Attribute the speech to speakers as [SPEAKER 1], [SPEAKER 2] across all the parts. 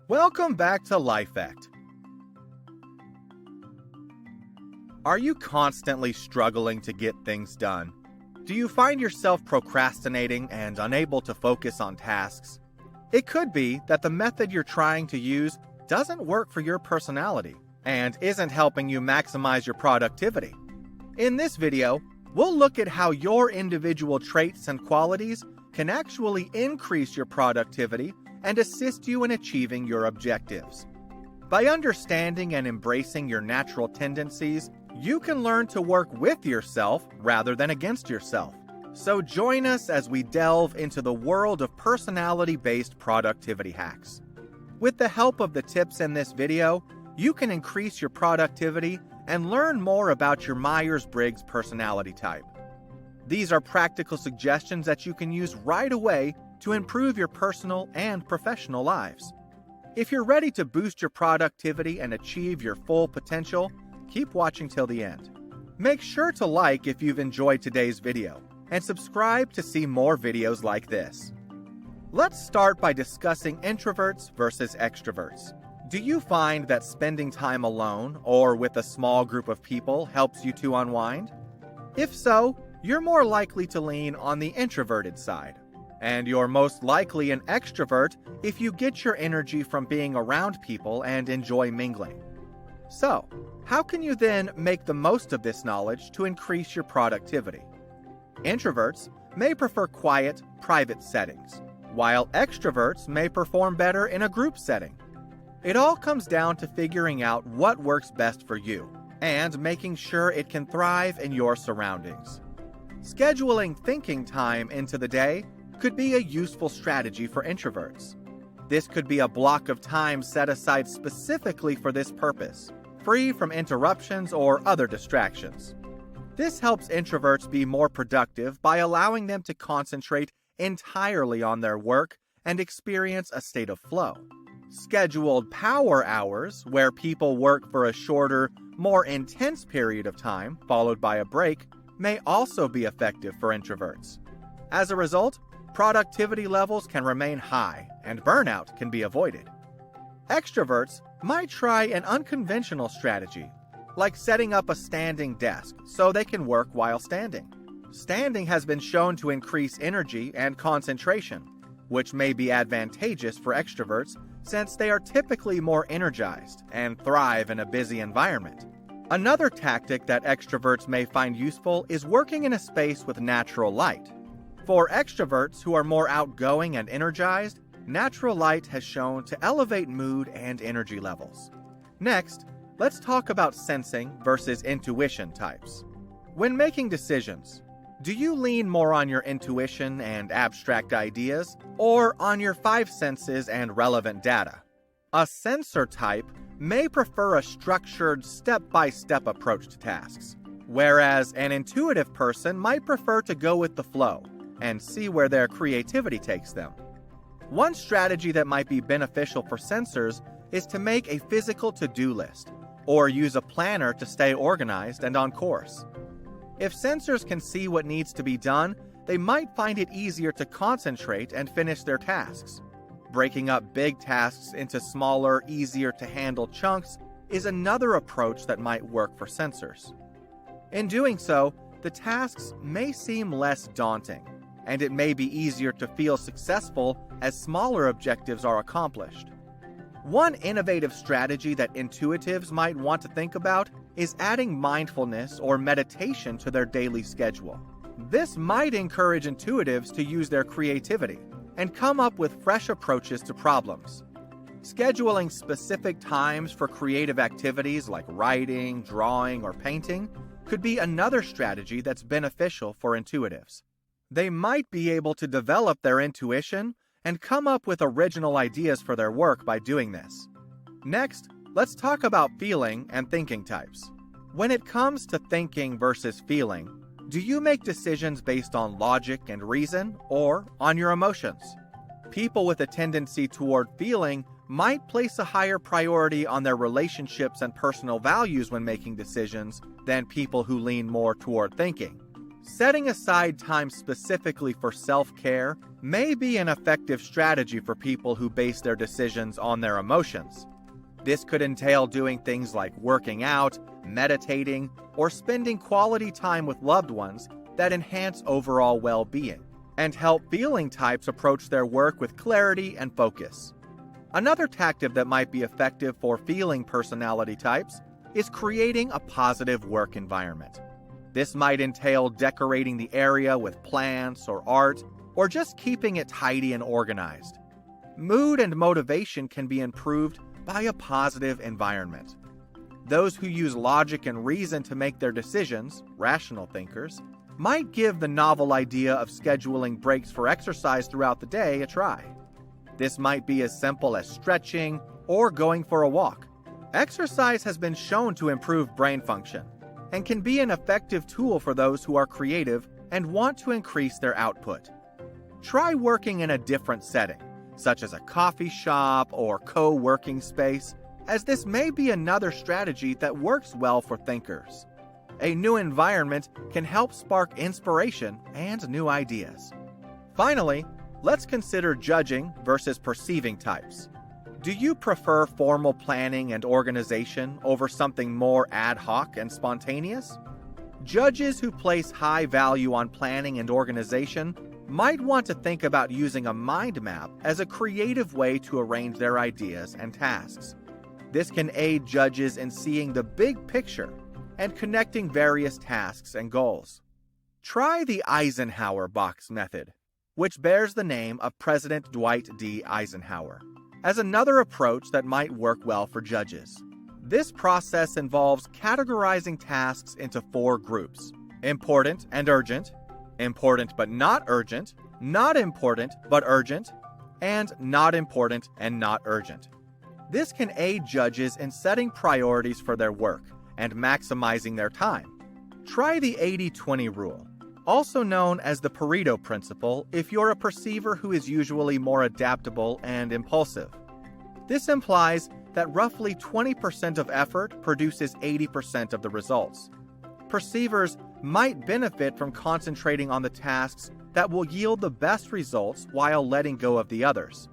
[SPEAKER 1] Welcome back to Life Act. Are you constantly struggling to get things done? Do you find yourself procrastinating and unable to focus on tasks? It could be that the method you're trying to use doesn't work for your personality and isn't helping you maximize your productivity. In this video, we'll look at how your individual traits and qualities can actually increase your productivity and assist you in achieving your objectives. By understanding and embracing your natural tendencies, you can learn to work with yourself rather than against yourself. So join us as we delve into the world of personality-based productivity hacks. With the help of the tips in this video, you can increase your productivity and learn more about your Myers-Briggs personality type. These are practical suggestions that you can use right away to improve your personal and professional lives. If you're ready to boost your productivity and achieve your full potential, keep watching till the end. Make sure to like if you've enjoyed today's video, and subscribe to see more videos like this. Let's start by discussing introverts versus extroverts. Do you find that spending time alone or with a small group of people helps you to unwind? If so, you're more likely to lean on the introverted side. And you're most likely an extrovert if you get your energy from being around people and enjoy mingling. So, how can you then make the most of this knowledge to increase your productivity? Introverts may prefer quiet, private settings, while extroverts may perform better in a group setting. It all comes down to figuring out what works best for you and making sure it can thrive in your surroundings. Scheduling thinking time into the day could be a useful strategy for introverts. This could be a block of time set aside specifically for this purpose, free from interruptions or other distractions. This helps introverts be more productive by allowing them to concentrate entirely on their work and experience a state of flow. Scheduled power hours, where people work for a shorter, more intense period of time, followed by a break, may also be effective for introverts. As a result, productivity levels can remain high and burnout can be avoided. Extroverts might try an unconventional strategy, like setting up a standing desk so they can work while standing. Standing has been shown to increase energy and concentration, which may be advantageous for extroverts since they are typically more energized and thrive in a busy environment. Another tactic that extroverts may find useful is working in a space with natural light. For extroverts who are more outgoing and energized, natural light has shown to elevate mood and energy levels. Next, let's talk about sensing versus intuition types. When making decisions, do you lean more on your intuition and abstract ideas, or on your five senses and relevant data? A sensor type may prefer a structured, step-by-step approach to tasks, whereas an intuitive person might prefer to go with the flow and see where their creativity takes them. One strategy that might be beneficial for sensors is to make a physical to-do list, or use a planner to stay organized and on course. If sensors can see what needs to be done, they might find it easier to concentrate and finish their tasks. Breaking up big tasks into smaller, easier-to-handle chunks is another approach that might work for sensors. In doing so, the tasks may seem less daunting, and it may be easier to feel successful as smaller objectives are accomplished. One innovative strategy that intuitives might want to think about is adding mindfulness or meditation to their daily schedule. This might encourage intuitives to use their creativity and come up with fresh approaches to problems. Scheduling specific times for creative activities like writing, drawing, or painting could be another strategy that's beneficial for intuitives. They might be able to develop their intuition and come up with original ideas for their work by doing this. Next, let's talk about feeling and thinking types. When it comes to thinking versus feeling, do you make decisions based on logic and reason or on your emotions? People with a tendency toward feeling might place a higher priority on their relationships and personal values when making decisions than people who lean more toward thinking. Setting aside time specifically for self-care may be an effective strategy for people who base their decisions on their emotions. This could entail doing things like working out, meditating, or spending quality time with loved ones that enhance overall well-being and help feeling types approach their work with clarity and focus. Another tactic that might be effective for feeling personality types is creating a positive work environment. This might entail decorating the area with plants or art, or just keeping it tidy and organized. Mood and motivation can be improved by a positive environment. Those who use logic and reason to make their decisions, rational thinkers, might give the novel idea of scheduling breaks for exercise throughout the day a try. This might be as simple as stretching or going for a walk. Exercise has been shown to improve brain function and can be an effective tool for those who are creative and want to increase their output. Try working in a different setting, such as a coffee shop or co-working space, as this may be another strategy that works well for thinkers. A new environment can help spark inspiration and new ideas. Finally, let's consider judging versus perceiving types. Do you prefer formal planning and organization over something more ad hoc and spontaneous? Judges who place high value on planning and organization might want to think about using a mind map as a creative way to arrange their ideas and tasks. This can aid judges in seeing the big picture and connecting various tasks and goals. Try the Eisenhower box method, which bears the name of President Dwight D. Eisenhower, as another approach that might work well for judges. This process involves categorizing tasks into 4 groups: important and urgent, important but not urgent, not important but urgent, and not important and not urgent. This can aid judges in setting priorities for their work and maximizing their time. Try the 80-20 rule, also known as the Pareto principle, if you're a perceiver who is usually more adaptable and impulsive. This implies that roughly 20% of effort produces 80% of the results. Perceivers might benefit from concentrating on the tasks that will yield the best results while letting go of the others.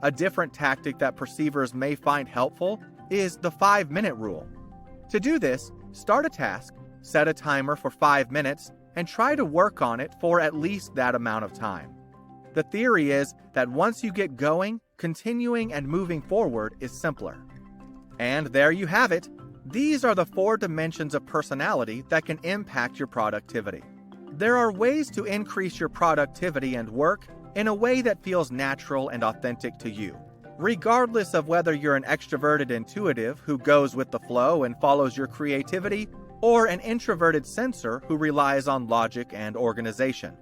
[SPEAKER 1] A different tactic that perceivers may find helpful is the 5-minute rule. To do this, start a task, set a timer for 5 minutes, and try to work on it for at least that amount of time. The theory is that once you get going, continuing and moving forward is simpler. And there you have it. These are the 4 dimensions of personality that can impact your productivity. There are ways to increase your productivity and work in a way that feels natural and authentic to you, regardless of whether you're an extroverted intuitive who goes with the flow and follows your creativity, or an introverted sensor who relies on logic and organization.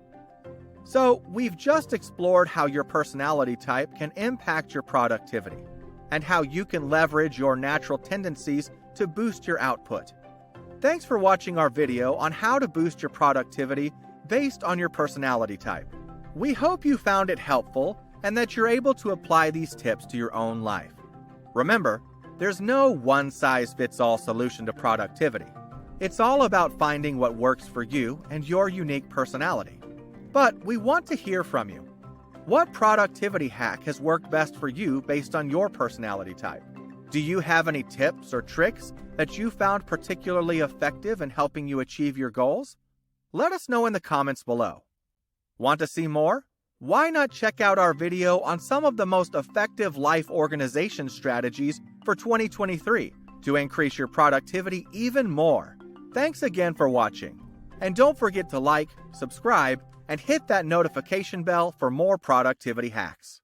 [SPEAKER 1] So, we've just explored how your personality type can impact your productivity, and how you can leverage your natural tendencies to boost your output. Thanks for watching our video on how to boost your productivity based on your personality type. We hope you found it helpful and that you're able to apply these tips to your own life. Remember, there's no one-size-fits-all solution to productivity. It's all about finding what works for you and your unique personality. But we want to hear from you. What productivity hack has worked best for you based on your personality type? Do you have any tips or tricks that you found particularly effective in helping you achieve your goals? Let us know in the comments below. Want to see more? Why not check out our video on some of the most effective life organization strategies for 2023 to increase your productivity even more? Thanks again for watching. And don't forget to like, subscribe, and hit that notification bell for more productivity hacks.